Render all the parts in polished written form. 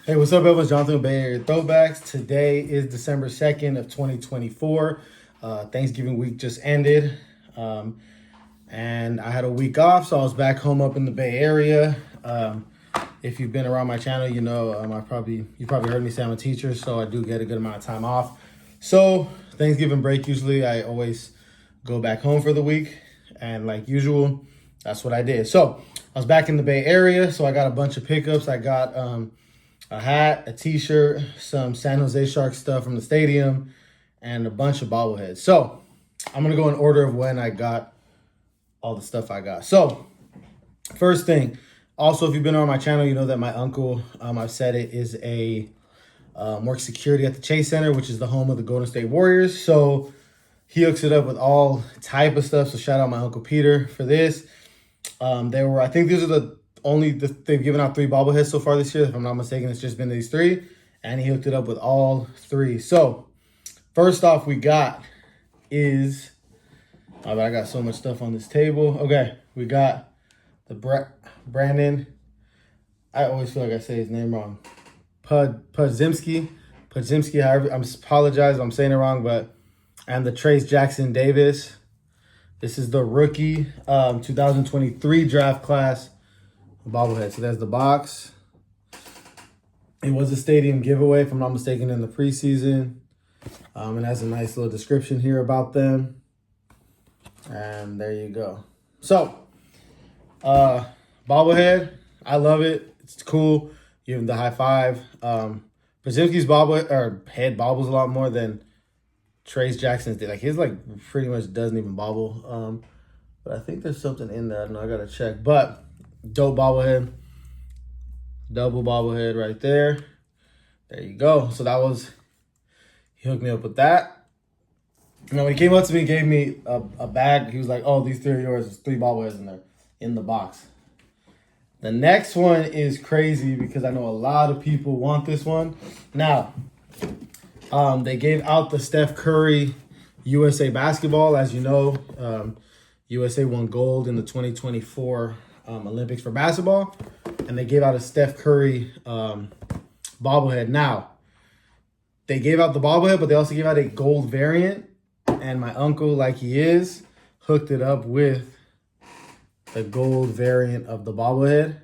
Hey, what's up, everyone? It's Jonathan with Bay Area Throwbacks. Today is December 2nd of 2024. Thanksgiving week just ended. And I had a week off, so I was back home up in the Bay Area. If you've been around my channel, you know you probably heard me say I'm a teacher, so I do get a good amount of time off. So Thanksgiving break, usually I always go back home for the week, and like usual, that's what I did. So I was back in the Bay Area, so I got a bunch of pickups. I got a hat, a t-shirt, some San Jose Sharks stuff from the stadium, and a bunch of bobbleheads. So I'm gonna go in order of when I got all the stuff I got. So first thing, also if you've been on my channel, you know that my uncle, I've said it, is works security at the Chase Center, which is the home of the Golden State Warriors. So he hooks it up with all type of stuff. So shout out my Uncle Peter for this. I think these are they've given out 3 bobbleheads so far this year. If I'm not mistaken, it's just been these 3. And he hooked it up with all 3. So first off we got is, I got so much stuff on this table. Okay, we got the Brandon, I always feel like I say his name wrong. Podziemski, however, I apologize if I'm saying it wrong, and the Trace Jackson Davis. This is the rookie 2023 draft class bobblehead. So there's the box. It was a stadium giveaway, if I'm not mistaken, in the preseason. It has a nice little description here about them. And there you go. So, bobblehead, I love it. It's cool. Give him the high five. Podziemski's head bobbles a lot more than Trace Jackson's did. Like his pretty much doesn't even bobble. But I think there's something in there. I don't know, I gotta check. But dope bobblehead. Double bobblehead right there. There you go. So he hooked me up with that. You know, when he came up to me, gave me a bag. He was like, "Oh, these 3 are yours. There's 3 bobbleheads in there, in the box." The next one is crazy because I know a lot of people want this one. Now, they gave out the Steph Curry USA basketball. As you know, USA won gold in the 2024 Olympics for basketball. And they gave out a Steph Curry bobblehead. Now, they gave out the bobblehead, but they also gave out a gold variant. And my uncle, like he is, hooked it up with the gold variant of the bobblehead.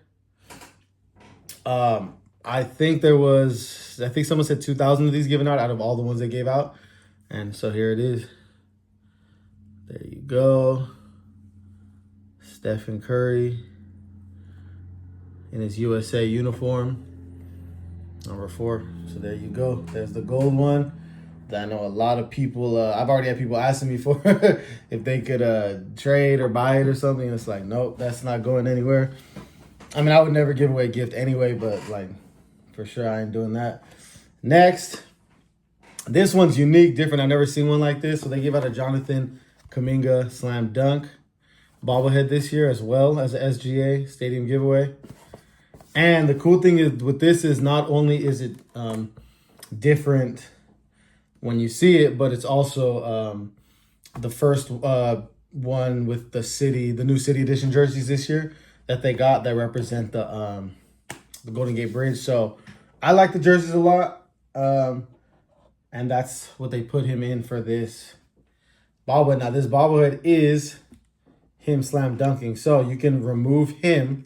I think someone said 2,000 of these given out of all the ones they gave out. And so here it is. There you go. Stephen Curry in his USA uniform, number 4. So there you go. There's the gold one. I know a lot of people, I've already had people asking me for if they could trade or buy it or something. It's like, nope, that's not going anywhere. I mean, I would never give away a gift anyway, but for sure I ain't doing that. Next, this one's unique, different. I've never seen one like this. So they gave out a Jonathan Kuminga slam dunk bobblehead this year, as well as a SGA stadium giveaway. And the cool thing is with this is not only is it different when you see it, but it's also the first one with the new City Edition jerseys this year that they got that represent the Golden Gate Bridge. So I like the jerseys a lot, and that's what they put him in for this bobblehead. Now this bobblehead is him slam dunking, so you can remove him.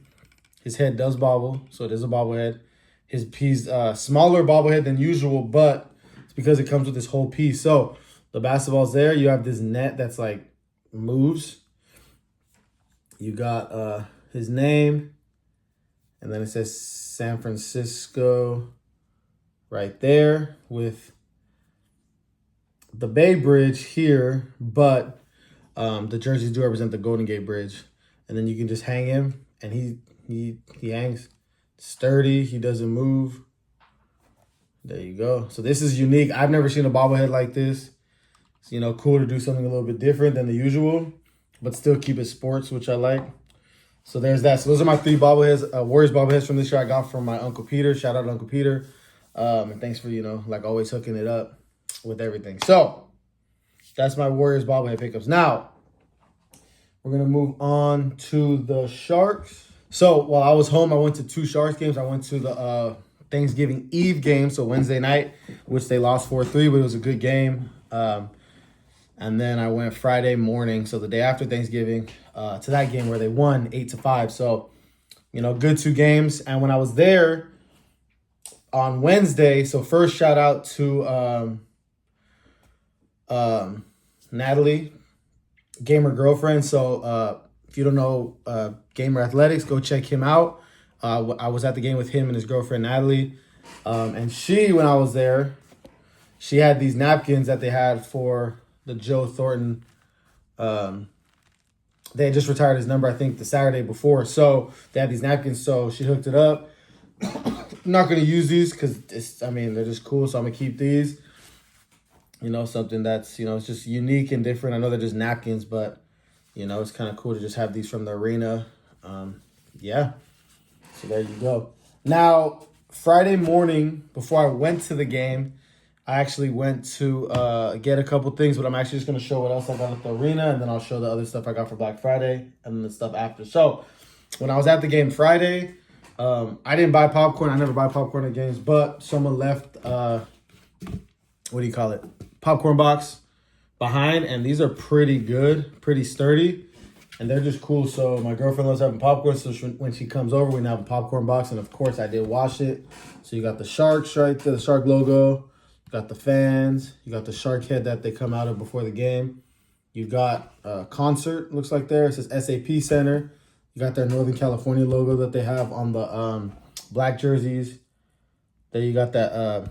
His head does bobble, so it is a bobblehead. He's smaller bobblehead than usual, but it's because it comes with this whole piece. So the basketball's there. You have this net that's moves. You got his name, and then it says San Francisco right there with the Bay Bridge here, but the jerseys do represent the Golden Gate Bridge. And then you can just hang him, and he hangs sturdy. He doesn't move. There you go. So this is unique. I've never seen a bobblehead like this. It's, cool to do something a little bit different than the usual, but still keep it sports, which I like. So there's that. So those are my 3 bobbleheads, Warriors bobbleheads from this year I got from my Uncle Peter. Shout out to Uncle Peter. And thanks for, always hooking it up with everything. So that's my Warriors bobblehead pickups. Now, we're going to move on to the Sharks. So while I was home, I went to 2 Sharks games. I went to the Thanksgiving Eve game, so Wednesday night, which they lost 4-3, but it was a good game. And then I went Friday morning, so the day after Thanksgiving, to that game where they won 8-5. So, good 2 games. And when I was there on Wednesday, so first shout out to Natalie, Gamer Girlfriend. So if you don't know Gamer Athletics, go check him out. I was at the game with him and his girlfriend Natalie, and when I was there, she had these napkins that they had for the Joe Thornton. They had just retired his number, I think, the Saturday before, so they had these napkins. So she hooked it up. I'm not gonna use these because they're just cool, so I'm gonna keep these. Something that's it's just unique and different. I know they're just napkins, but it's kind of cool to just have these from the arena. Yeah. So there you go. Now, Friday morning, before I went to the game, I actually went to get a couple things, but I'm actually just going to show what else I got at the arena, and then I'll show the other stuff I got for Black Friday, and then the stuff after. So, when I was at the game Friday, I didn't buy popcorn. I never buy popcorn at games, but someone left, popcorn box behind, and these are pretty good, pretty sturdy. And they're just cool. So my girlfriend loves having popcorn. So when she comes over, we have a popcorn box. And of course, I did wash it. So you got the sharks right there, the shark logo. You got the fans. You got the shark head that they come out of before the game. You got a concert, looks like there. It says SAP Center. You got their Northern California logo that they have on the black jerseys. Then you got that,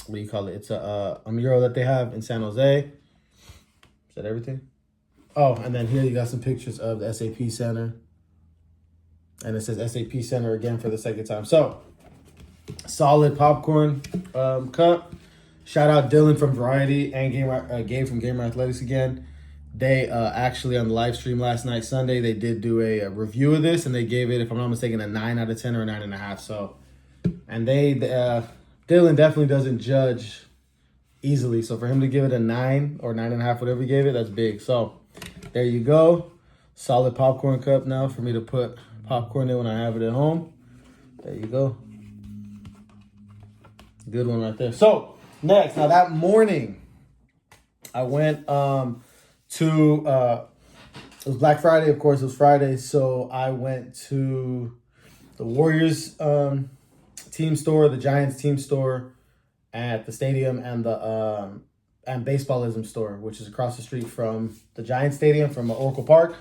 It's a mural that they have in San Jose. Is that everything? Oh, and then here you got some pictures of the SAP Center. And it says SAP Center again for the second time. So, solid popcorn cup. Shout out Dylan from Variety and Gabe from Gamer Athletics again. They actually, on the live stream last night, Sunday, they did do a review of this. And they gave it, if I'm not mistaken, a 9 out of 10 or a 9.5. So, and Dylan definitely doesn't judge easily. So, for him to give it a 9 or 9.5, whatever he gave it, that's big. So, there you go. Solid popcorn cup now for me to put popcorn in when I have it at home. There you go. Good one right there. So, next. Now, that morning, I went to... it was Black Friday. Of course, it was Friday. So, I went to the Warriors team store, the Giants team store at the stadium, and the... and Baseballism store, which is across the street from the Giants Stadium, from Oracle Park.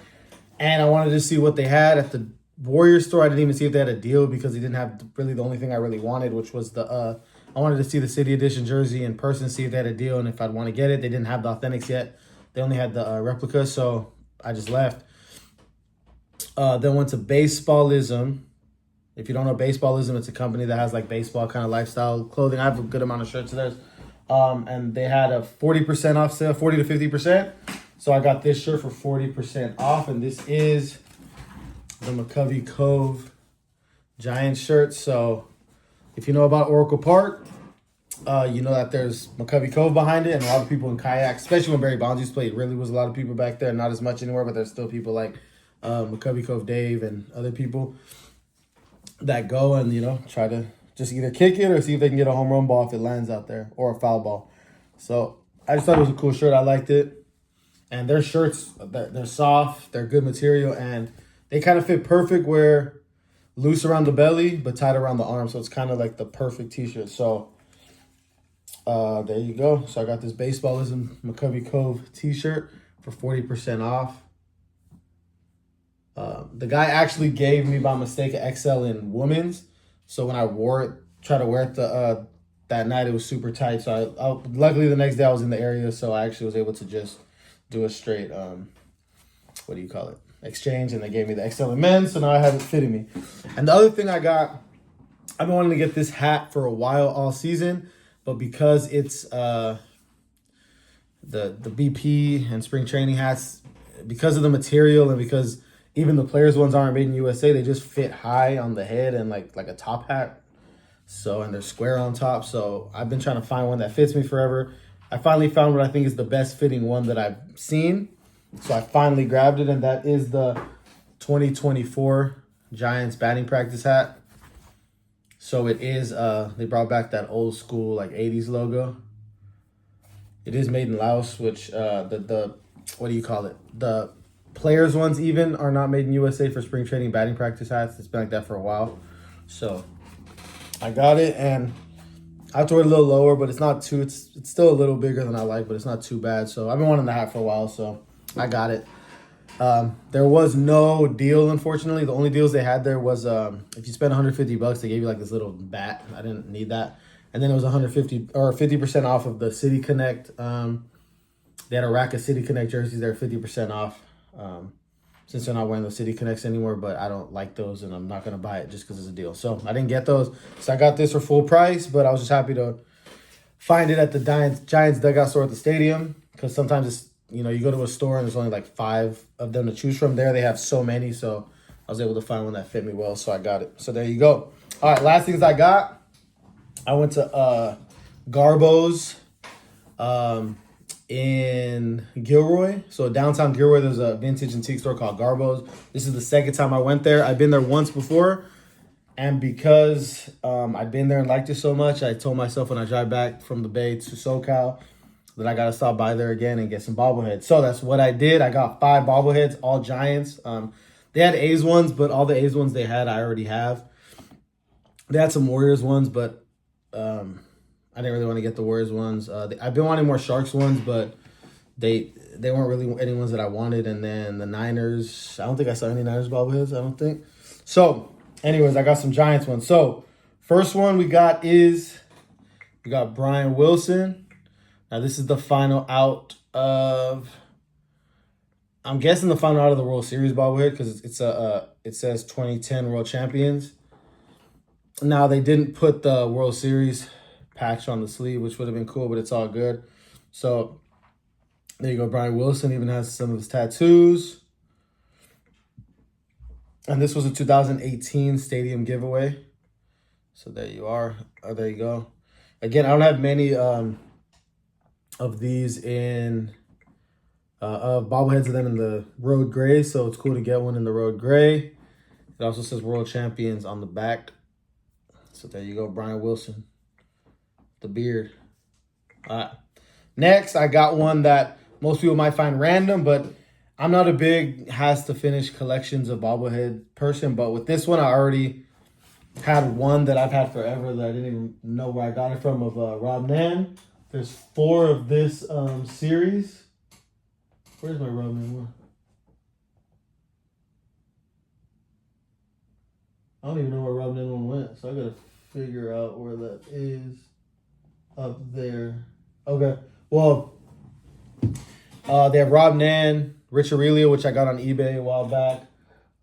And I wanted to see what they had at the Warriors store. I didn't even see if they had a deal because they didn't have really the only thing I really wanted, which was I wanted to see the City Edition jersey in person, see if they had a deal and if I'd want to get it. They didn't have the authentics yet. They only had the replica, so I just left. Then went to Baseballism. If you don't know Baseballism, it's a company that has like baseball kind of lifestyle clothing. I have a good amount of shirts of theirs. And they had a 40% off sale, 40 to 50%. So I got this shirt for 40% off. And this is the McCovey Cove Giants shirt. So if you know about Oracle Park, you know that there's McCovey Cove behind it. And a lot of people in kayak, especially when Barry Bonds used to play, it really was a lot of people back there. Not as much anymore, but there's still people like McCovey Cove Dave and other people that go and, try to just either kick it or see if they can get a home run ball if it lands out there, or a foul ball. So I just thought it was a cool shirt. I liked it. And their shirts, they're soft, they're good material, and they kind of fit perfect where loose around the belly, but tight around the arm. So it's kind of like the perfect t-shirt. So there you go. So I got this Baseballism McCovey Cove t-shirt for 40% off. The guy actually gave me by mistake an XL in women's. So when I tried to wear it that night, it was super tight. So I luckily the next day I was in the area, so I actually was able to just do a straight, exchange, and they gave me the XL in men's, so now I have it fitting me. And the other thing I got, I've been wanting to get this hat for a while, all season, but because it's the BP and spring training hats, because of the material and because even the players' ones aren't made in USA, they just fit high on the head and like a top hat. So, and they're square on top. So I've been trying to find one that fits me forever. I finally found what I think is the best fitting one that I've seen. So I finally grabbed it, and that is the 2024 Giants batting practice hat. So it is, they brought back that old school, like 80s logo. It is made in Laos, which, the what do you call it? The players ones even are not made in USA for spring training batting practice hats. It's been like that for a while. So I got it, and I have to wear it a little lower, but it's not too, it's still a little bigger than I like, but it's not too bad. So I've been wanting the hat for a while, so I got it. There was no deal, unfortunately. The only deals they had there was if you spend $150, they gave you like this little bat. I didn't need that. And then it was 150 or 50% off of the City Connect. They had a rack of City Connect jerseys. They're 50% off. Since they're not wearing the City Connects anymore, but I don't like those, and I'm not gonna buy it just because it's a deal. So I didn't get those. So I got this for full price, but I was just happy to find it at the Giants dugout store at the stadium, because sometimes it's, you know, you go to a store and there's only like 5 of them to choose from. There they have so many, so I was able to find one that fit me well, so I got it. So there you go. All right, last things I got. I went to Garbo's in Gilroy. So downtown Gilroy, there's a vintage antique store called Garbo's. This is the second time I went there. I've been there once before, and because I've been there and liked it so much, I told myself when I drive back from the Bay to SoCal that I gotta stop by there again and get some bobbleheads. So that's what I did. I got 5 bobbleheads, all Giants. They had A's ones, but all the A's ones they had I already have. They had some Warriors ones, but I didn't really want to get the Warriors ones. I've been wanting more Sharks ones, but they weren't really any ones that I wanted. And then the Niners, I don't think I saw any Niners bobbleheads, I don't think. So, anyways, I got some Giants ones. So, first one we got Brian Wilson. Now, this is the final out of, I'm guessing the final out of the World Series bobblehead, because it says 2010 World Champions. Now, they didn't put the World Series patch on the sleeve, which would have been cool, but it's all good. So there you go. Brian Wilson even has some of his tattoos. And this was a 2018 stadium giveaway. So there you are. Oh, there you go. Again, I don't have many of these in bobbleheads of them in the road gray, so it's cool to get one in the road gray. It also says World Champions on the back. So there you go, Brian Wilson. The beard. Next, I got one that most people might find random, but I'm not a big has to finish collections of bobblehead person. But with this one, I already had one that I've had forever that I didn't even know where I got it from, of Rob Nan. There's 4 of this series. Where's my Rob Nan one? I don't even know where Rob Nan one went, so I gotta figure out where that is. Up there. Okay. Well, they have Rob Nan, Rich Aurelio, which I got on eBay a while back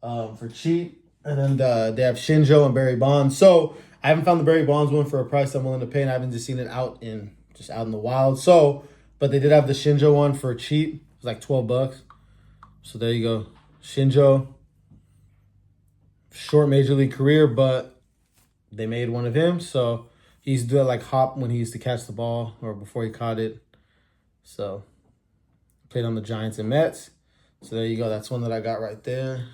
for cheap. And then they have Shinjo and Barry Bonds. So I haven't found the Barry Bonds one for a price I'm willing to pay, and I haven't just seen it out in the wild. So, but they did have the Shinjo one for cheap. It was like $12. So there you go. Shinjo. Short major league career, but they made one of him. So he used to do it like hop when he used to catch the ball, or before he caught it. So, played on the Giants and Mets. So there you go. That's one that I got right there.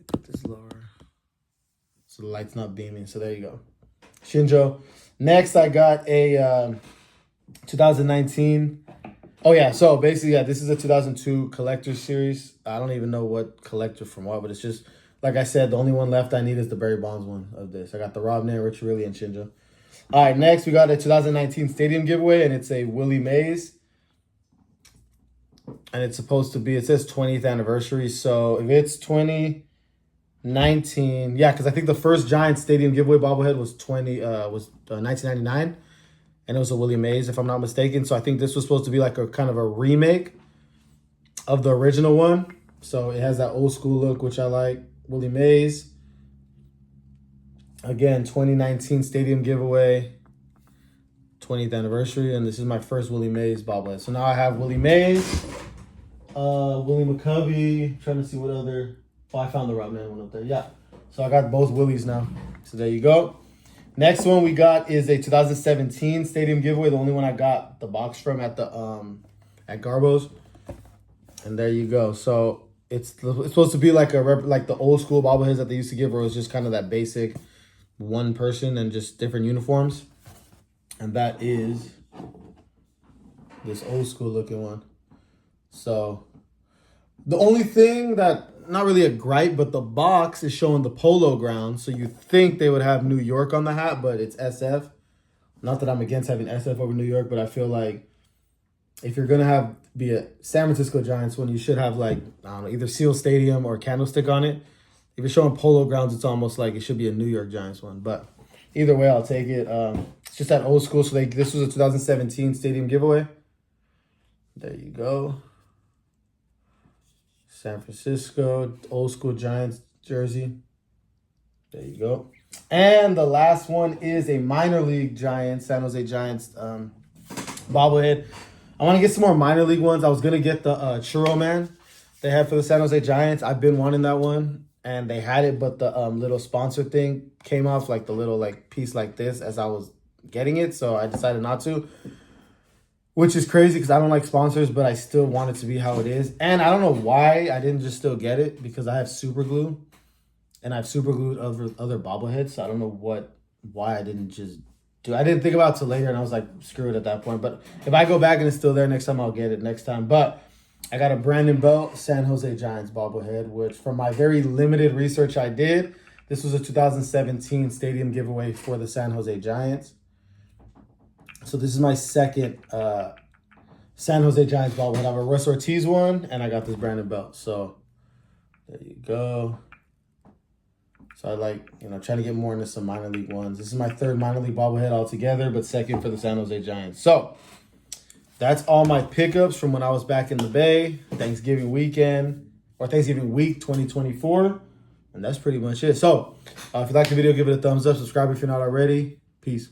Put this lower, so the light's not beaming. So there you go. Shinjo. Next, I got a 2019. Oh, yeah. So, basically, yeah, this is a 2002 collector series. I don't even know what collector from what, but it's just, like I said, the only one left I need is the Barry Bonds one of this. I got the Rob Nan, Rich Aurelio, and Shinjo. All right, next we got a 2019 stadium giveaway, and it's a Willie Mays. And it's supposed to be, it says 20th anniversary. So if it's 2019, yeah, because I think the first Giants stadium giveaway bobblehead was 1999, and it was a Willie Mays, if I'm not mistaken. So I think this was supposed to be like a kind of a remake of the original one. So it has that old school look, which I like. Willie Mays. Again, 2019 stadium giveaway, 20th anniversary, and this is my first Willie Mays bobblehead. So now I have Willie Mays, Willie McCovey. Trying to see what other. Oh, I found the Rob Man one up there. Yeah. So I got both Willies now. So there you go. Next one we got is a 2017 stadium giveaway. The only one I got the box from at the at Garbo's, and there you go. So it's supposed to be like like the old school bobbleheads that they used to give, where it was just kind of that basic one person and just different uniforms. And that is this old school looking one. So the only thing that, not really a gripe, but the box is showing the Polo Grounds. So you think they would have New York on the hat, but it's SF. Not that I'm against having SF over New York, but I feel like if you're going to be a San Francisco Giants one, you should have like, I don't know, either Seal Stadium or Candlestick on it. If you're showing Polo Grounds, it's almost like it should be a New York Giants one. But either way, I'll take it. It's just that old school. So this was a 2017 stadium giveaway. There you go. San Francisco, old school Giants jersey. There you go. And the last one is a minor league Giants, San Jose Giants bobblehead. I want to get some more minor league ones. I was going to get the Churro Man they had for the San Jose Giants. I've been wanting that one. And they had it, but the little sponsor thing came off, like the little like piece like this as I was getting it. So I decided not to, which is crazy because I don't like sponsors, but I still want it to be how it is. And I don't know why I didn't just still get it, because I have super glue and I've super glued other bobbleheads. So I don't know why I didn't just do it. I didn't think about it till later, and I was like, screw it at that point. But if I go back and it's still there next time, I'll get it next time. But I got a Brandon Belt San Jose Giants bobblehead, which from my very limited research I did, this was a 2017 stadium giveaway for the San Jose Giants. So this is my second San Jose Giants bobblehead. I have a Russ Ortiz one, and I got this Brandon Belt. So there you go. So I like, trying to get more into some minor league ones. This is my third minor league bobblehead altogether, but second for the San Jose Giants. So that's all my pickups from when I was back in the Bay, Thanksgiving weekend, or Thanksgiving week 2024. And that's pretty much it. So if you like the video, give it a thumbs up. Subscribe if you're not already. Peace.